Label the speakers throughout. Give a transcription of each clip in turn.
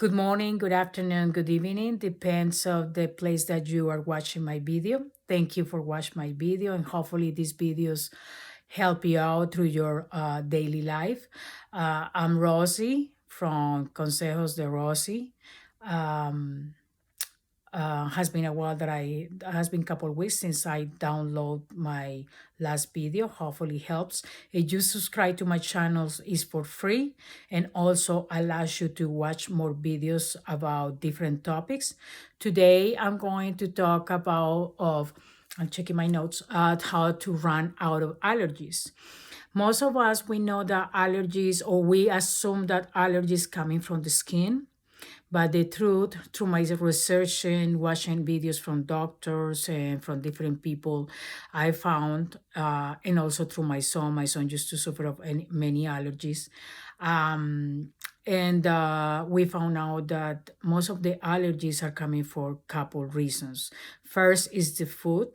Speaker 1: Good morning, good afternoon, good evening. Depends of the place that you are watching my video. Thank you for watching my video, and hopefully these videos help you out through your daily life. I'm Rosie from Consejos de Rosie. Um, has been a while that I has been a couple of weeks since I download my last video. Hopefully helps. If you subscribe to my channels is for free and also allows you to watch more videos about different topics. Today I'm going to talk about I'm checking my notes how to run out of allergies. Most of us we know that allergies or we assume that allergies coming from the skin, but the truth, through my research and watching videos from doctors and from different people, I found, and also through my son used to suffer of many allergies. And we found out that most of the allergies are coming for a couple reasons. First is the food,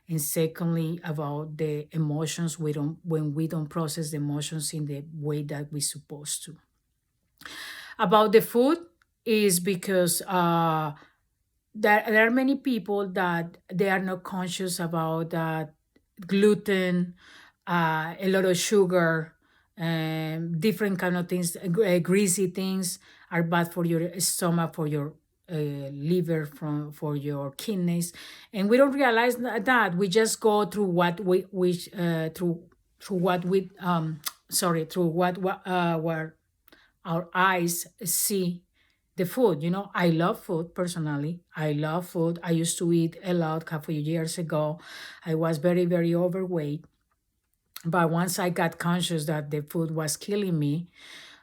Speaker 1: and secondly about the emotions when we don't process the emotions in the way that we're supposed to. About the food is because there are many people that they are not conscious about that gluten, a lot of sugar, different kind of things, greasy things are bad for your stomach, for your liver, for your kidneys, and we don't realize that we just go through what we through what we sorry through what our eyes see the food. I love food personally. I love food. I used to eat a lot a few years ago. I was very, very overweight. But once I got conscious that the food was killing me,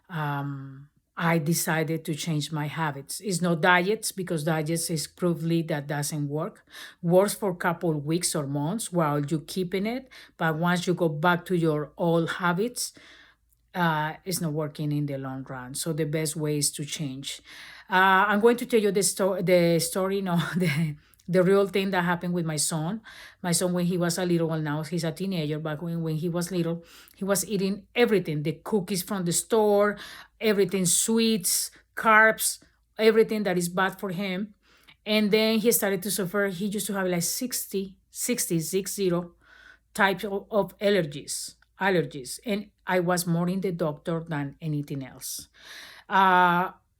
Speaker 1: I decided to change my habits. It's not diets because diets is provably that doesn't work. Works for a couple weeks or months while you keeping it, but once you go back to your old habits, it's not working in the long run. So the best way is to change. I'm going to tell you the story, no, the real thing that happened with my son. My son, when he was a little, well, now he's a teenager, but when he was little, he was eating everything, the cookies from the store, everything, sweets, carbs, everything that is bad for him. And then he started to suffer. He used to have like 60 types of allergies, and I was more in the doctor than anything else.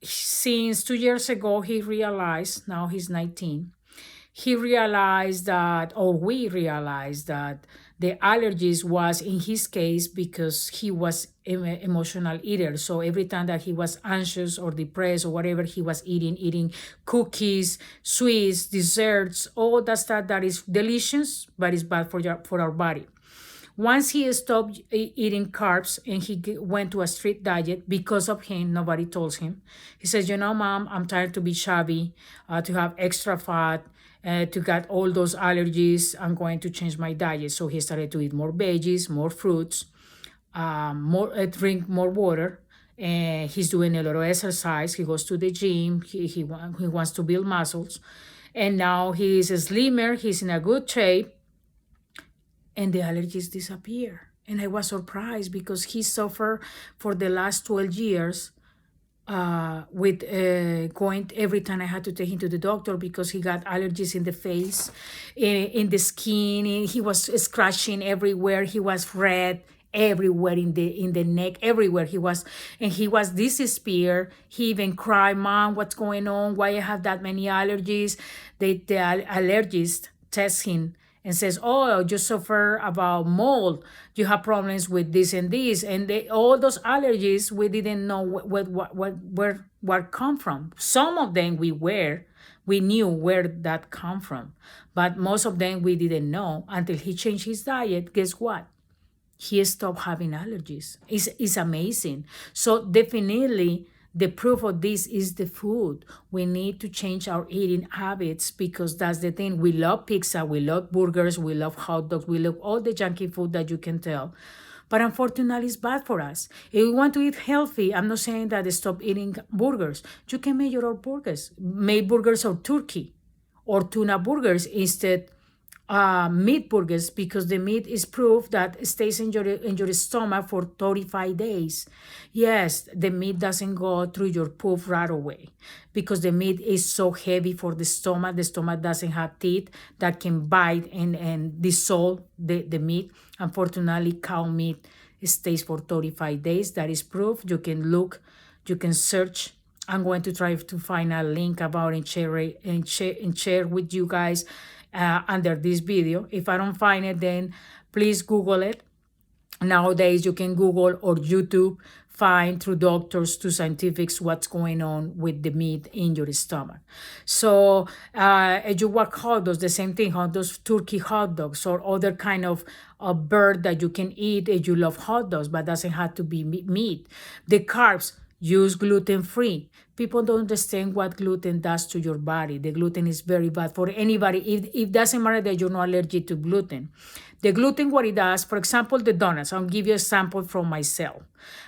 Speaker 1: Since 2 years ago he realized, now he's 19, he realized that, or we realized that the allergies was in his case because he was emotional eater. So every time that he was anxious or depressed or whatever, he was eating cookies, sweets, desserts, all that stuff that is delicious but is bad for our body. Once he stopped eating carbs and he went to a strict diet because of him, nobody told him. He says, Mom, I'm tired to be chubby, to have extra fat, to get all those allergies. I'm going to change my diet. So he started to eat more veggies, more fruits, drink more water. And he's doing a lot of exercise. He goes to the gym. He wants to build muscles. And now he's slimmer. He's in a good shape and the allergies disappear. And I was surprised because he suffered for the last 12 years with going every time I had to take him to the doctor because he got allergies in the face, in the skin. He was scratching everywhere. He was red everywhere in the neck, everywhere he was, and he was despair. He even cried, Mom, what's going on? Why I have that many allergies? The allergist tests him and says, oh, you suffer about mold, you have problems with this and this, and all those allergies we didn't know where come from. Some of them we knew where that come from, but most of them we didn't know until he changed his diet. Guess what? He stopped having allergies. It's amazing. So definitely the proof of this is the food. We need to change our eating habits because that's the thing. We love pizza, we love burgers, we love hot dogs, we love all the junky food that you can tell. But unfortunately, it's bad for us. If we want to eat healthy, I'm not saying that stop eating burgers. You can make your own burgers. Make burgers of turkey or tuna burgers instead meat burgers because the meat is proof that it stays in your stomach for 35 days. Yes, the meat doesn't go through your poop right away because the meat is so heavy for the stomach. The stomach doesn't have teeth that can bite and dissolve the meat. Unfortunately, cow meat stays for 35 days. That is proof. You can look, you can search. I'm going to try to find a link about and share with you guys under this video. If I don't find it, then please Google it. Nowadays, you can Google or YouTube, find through doctors to scientifics what's going on with the meat in your stomach. So, as you walk hot dogs, the same thing, hot dogs, turkey hot dogs, or other kind of a bird that you can eat if you love hot dogs, but doesn't have to be meat. The carbs, use gluten free. People don't understand what gluten does to your body. The gluten is very bad for anybody. It doesn't matter that you're not allergic to gluten. The gluten, what it does, for example, the donuts. I'll give you a sample from myself.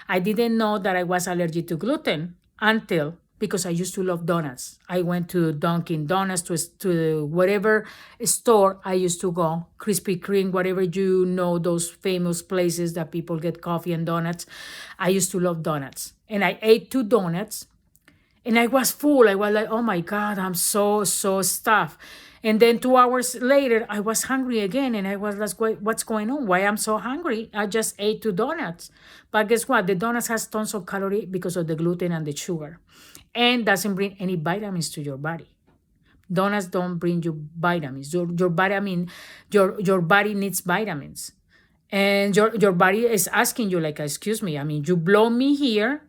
Speaker 1: I didn't know that I was allergic to gluten until because I used to love donuts. I went to Dunkin' Donuts, to whatever store I used to go, Krispy Kreme, whatever you know, those famous places that people get coffee and donuts. I used to love donuts. And I ate 2 donuts and I was full. I was like, oh my God, I'm so stuffed. And then 2 hours later, I was hungry again. And I was like, what's going on? Why I'm so hungry? I just ate 2 donuts. But guess what? The donuts has tons of calorie because of the gluten and the sugar. And doesn't bring any vitamins to your body. Donuts don't bring you vitamins. Your body, I mean, your body needs vitamins. And your body is asking you, like, excuse me, I mean, you blow me here,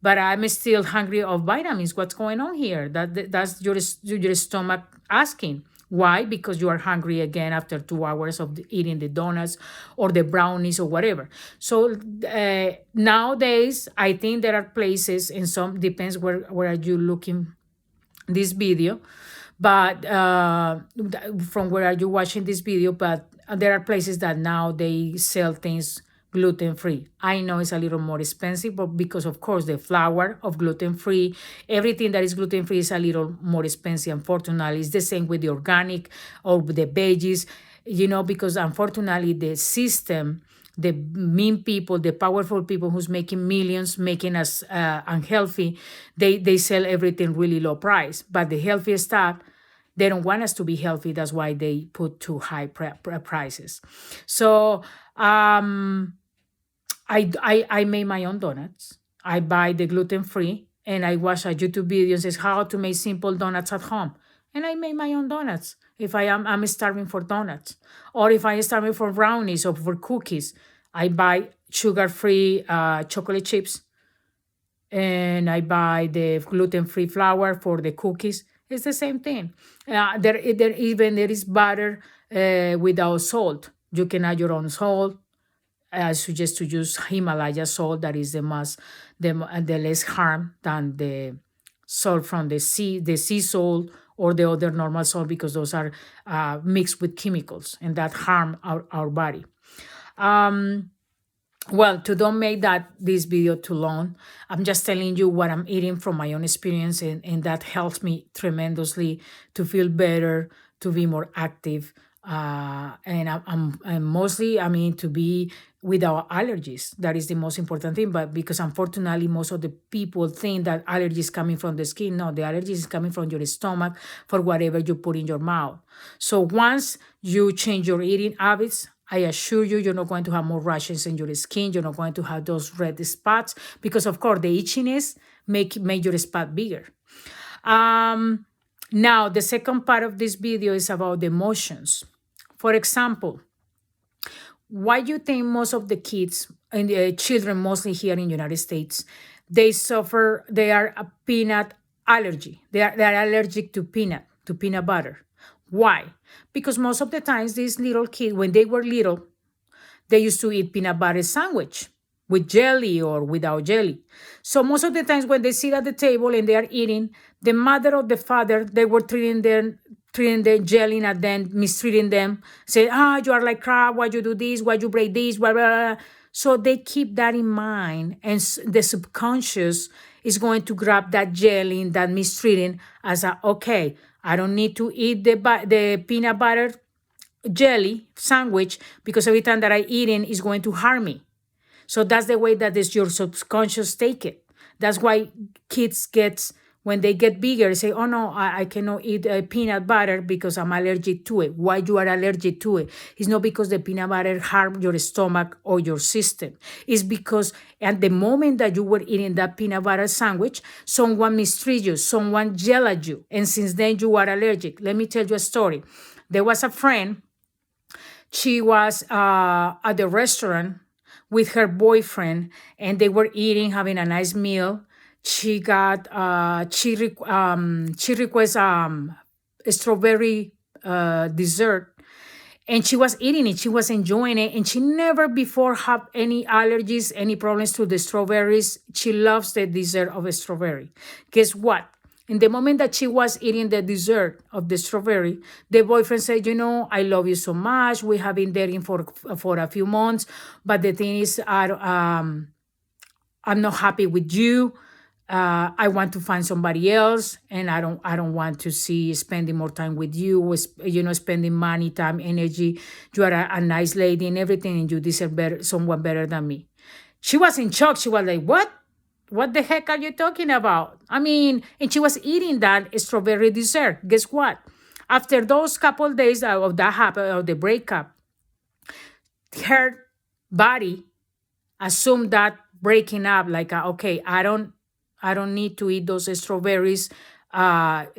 Speaker 1: but I'm still hungry of vitamins. What's going on here? That's your stomach asking. Why? Because you are hungry again after 2 hours of eating the donuts or the brownies or whatever. So nowadays, I think there are places, and some depends where are you looking this video, but from where are you watching this video, but there are places that now they sell things gluten free. I know it's a little more expensive, but because of course the flour of gluten free, everything that is gluten free is a little more expensive. Unfortunately, it's the same with the organic or the veggies, because unfortunately the system, the mean people, the powerful people who's making millions, making us unhealthy, they sell everything really low price. But the healthy stuff, they don't want us to be healthy. That's why they put too high prices. So I made my own donuts. I buy the gluten free, and I watch a YouTube video and says how to make simple donuts at home. And I made my own donuts. If I'm starving for donuts, or if I'm starving for brownies or for cookies, I buy sugar-free chocolate chips, and I buy the gluten-free flour for the cookies. It's the same thing. There is butter without salt. You can add your own salt. I suggest to use Himalaya salt. That is the less harm than the salt from the sea salt or the other normal salt, because those are mixed with chemicals and that harm our body. Well, to don't make this video too long, I'm just telling you what I'm eating from my own experience, and that helps me tremendously to feel better, to be more active, and I'm mostly, to be without allergies. That is the most important thing. But because unfortunately, most of the people think that allergy is coming from the skin. No, the allergy is coming from your stomach for whatever you put in your mouth. So once you change your eating habits, I assure you, you're not going to have more rashes in your skin. You're not going to have those red spots because, of course, the itchiness make your spot bigger. Now, the second part of this video is about the emotions. For example, why do you think most of the kids and the children, mostly here in the United States, they are a peanut allergy. They're allergic to peanut butter. Why? Because most of the times these little kids, when they were little, they used to eat peanut butter sandwich with jelly or without jelly. So most of the times when they sit at the table and they are eating, the mother or the father, they were treating the jelly and then mistreating them, say, you are like crap, why you do this, why you break this, blah, blah, blah. So they keep that in mind, and the subconscious is going to grab that jelly, that mistreating, as okay, I don't need to eat the peanut butter jelly sandwich because every time that I eat it is going to harm me. So that's the way that is your subconscious take it. That's why kids get when they get bigger, say, "Oh no, I cannot eat peanut butter because I'm allergic to it." Why you are allergic to it? It's not because the peanut butter harm your stomach or your system. It's because at the moment that you were eating that peanut butter sandwich, someone mistreated you, someone yelled at you, and since then you are allergic. Let me tell you a story. There was a friend. She was at the restaurant with her boyfriend, and they were eating, having a nice meal. She got she requests a strawberry dessert, and she was eating it. She was enjoying it, and she never before had any allergies, any problems to the strawberries. She loves the dessert of a strawberry. Guess what? In the moment that she was eating the dessert of the strawberry, the boyfriend said, "You know, I love you so much. We have been dating for a few months, but the thing is, I'm not happy with you. I want to find somebody else, and I don't want to see spending more time with you. Spending money, time, energy. You are a nice lady and everything, and you deserve better, someone better than me." She was in shock. She was like, "What? What the heck are you talking about?" I mean, and she was eating that strawberry dessert. Guess what? After those couple days of that happen, of the breakup, her body assume that breaking up, like, okay, I don't need to eat those strawberries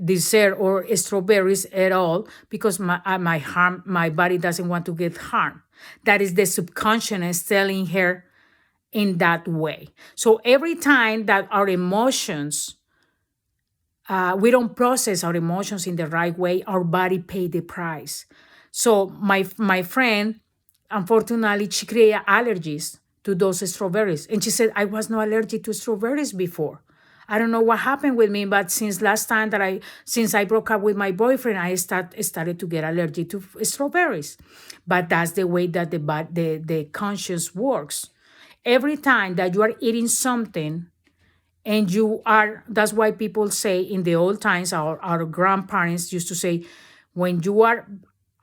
Speaker 1: dessert or strawberries at all because my body doesn't want to get harmed. That is the subconscious telling her in that way. So every time that our emotions, we don't process our emotions in the right way, our body pay the price. So my friend, unfortunately, she created allergies to those strawberries. And she said, "I was not allergic to strawberries before. I don't know what happened with me, but since I broke up with my boyfriend, I started to get allergic to strawberries." But that's the way that the conscious works. Every time that you are eating something, and that's why people say in the old times, our grandparents used to say, when you are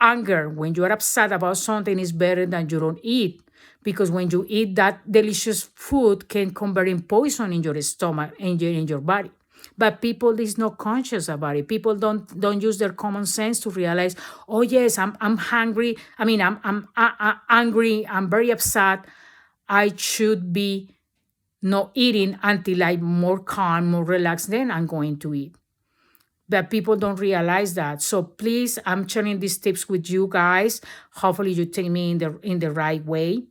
Speaker 1: anger, when you are upset about something, is better than you don't eat. Because when you eat that delicious food can convert in poison in your stomach and in your body. But people is not conscious about it. People don't use their common sense to realize, oh yes, I'm hungry. I mean, I'm angry. I'm very upset. I should be not eating until I'm more calm, more relaxed. Then I'm going to eat. But people don't realize that. So please, I'm sharing these tips with you guys. Hopefully, you take me in the right way.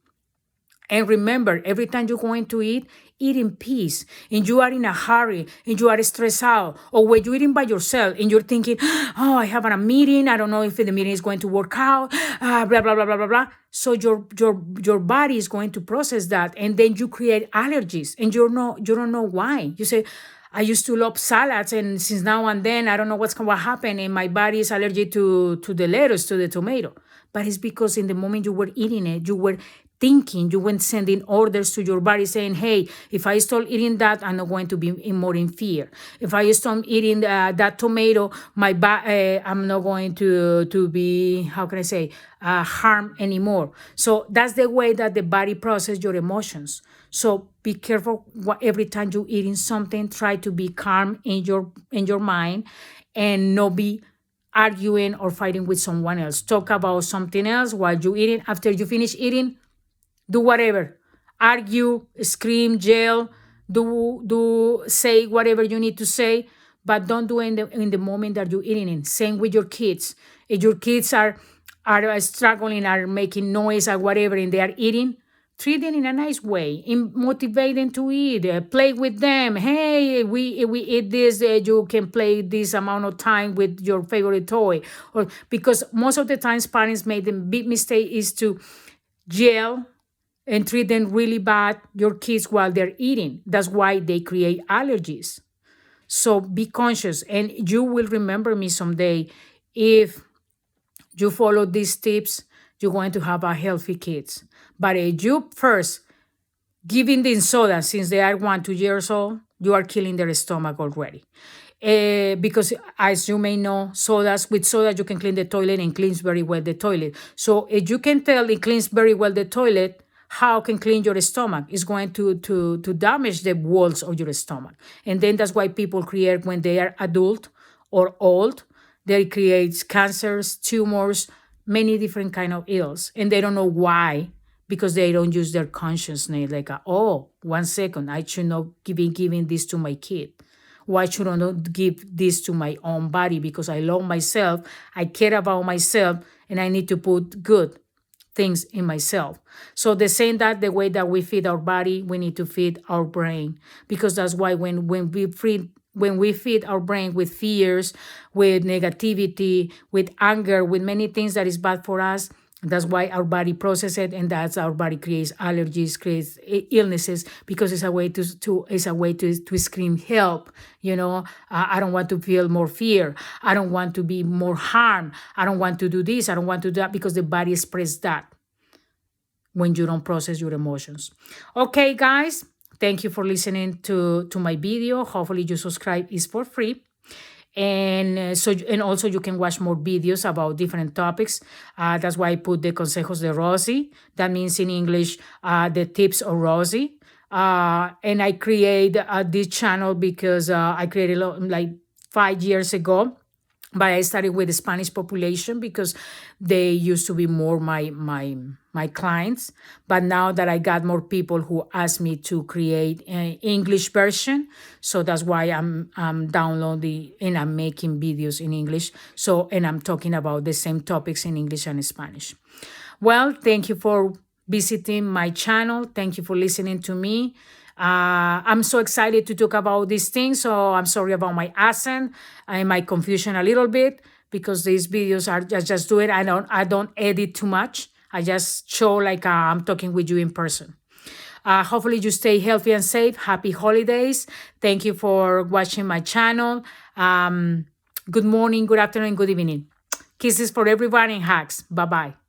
Speaker 1: And remember, every time you're going to eat in peace. And you are in a hurry, and you are stressed out. Or when you're eating by yourself and you're thinking, "Oh, I have a meeting. I don't know if the meeting is going to work out. Blah, blah, blah, blah, blah, blah." So your body is going to process that. And then you create allergies. And you don't know why. You say, "I used to love salads, and since now and then, I don't know what's going to happen, and my body is allergic to the lettuce, to the tomato." But it's because in the moment you were eating it, you were thinking, you went sending orders to your body saying, "Hey, if I stop eating that, I'm not going to be more in fear. If I stop eating that tomato, I'm not going to be, how can I say, harmed anymore." So that's the way that the body processes your emotions. So be careful every time you're eating something. Try to be calm in your mind, and not be arguing or fighting with someone else. Talk about something else while you're eating. After you finish eating, do whatever. Argue, scream, yell, say whatever you need to say, but don't do it in the moment that you're eating it. Same with your kids. If your kids are struggling, are making noise or whatever, and they are eating, treat them in a nice way. Motivate them to eat. Play with them. "Hey, we eat this. You can play this amount of time with your favorite toy." Or because most of the times parents make the big mistake is to yell and treat them really bad, your kids, while they're eating. That's why they create allergies. So be conscious, and you will remember me someday. If you follow these tips, you're going to have a healthy kids. But if you first giving them soda since they are 1, 2 years old, you are killing their stomach already. Because as you may know, with soda you can clean the toilet and cleans very well the toilet. So if you can tell it cleans very well the toilet, how can clean your stomach? It's going to damage the walls of your stomach. And then that's why people create, when they are adult or old, they create cancers, tumors, many different kind of ills, and they don't know why, because they don't use their consciousness. Like, oh, 1 second, I should not be giving this to my kid. Why should I not give this to my own body? Because I love myself, I care about myself, and I need to put good things in myself. So the same, that the way that we feed our body, we need to feed our brain, because that's why when we feed our brain with fears, with negativity, with anger, with many things that is bad for us, that's why our body processes it, and that's our body creates allergies, creates illnesses, because it's a way to scream help. I don't want to feel more fear. I don't want to be more harm. I don't want to do this. I don't want to do that, because the body expresses that when you don't process your emotions. Okay, guys, thank you for listening to my video. Hopefully you subscribe. Is for free. And also you can watch more videos about different topics. That's why I put the consejos de Rosy. That means in English, the tips of Rosy. And I create this channel because I created like 5 years ago. But I started with the Spanish population because they used to be more my clients. But now that I got more people who ask me to create an English version, so that's why I'm downloading and I'm making videos in English. And I'm talking about the same topics in English and Spanish. Well, thank you for visiting my channel. Thank you for listening to me. I'm so excited to talk about these things, so I'm sorry about my accent and my confusion a little bit, because these videos are just do it. I don't edit too much. I just show like I'm talking with you in person. Hopefully you stay healthy and safe. Happy holidays. Thank you for watching my channel. Good morning, good afternoon, good evening. Kisses for everyone and hugs. Bye-bye.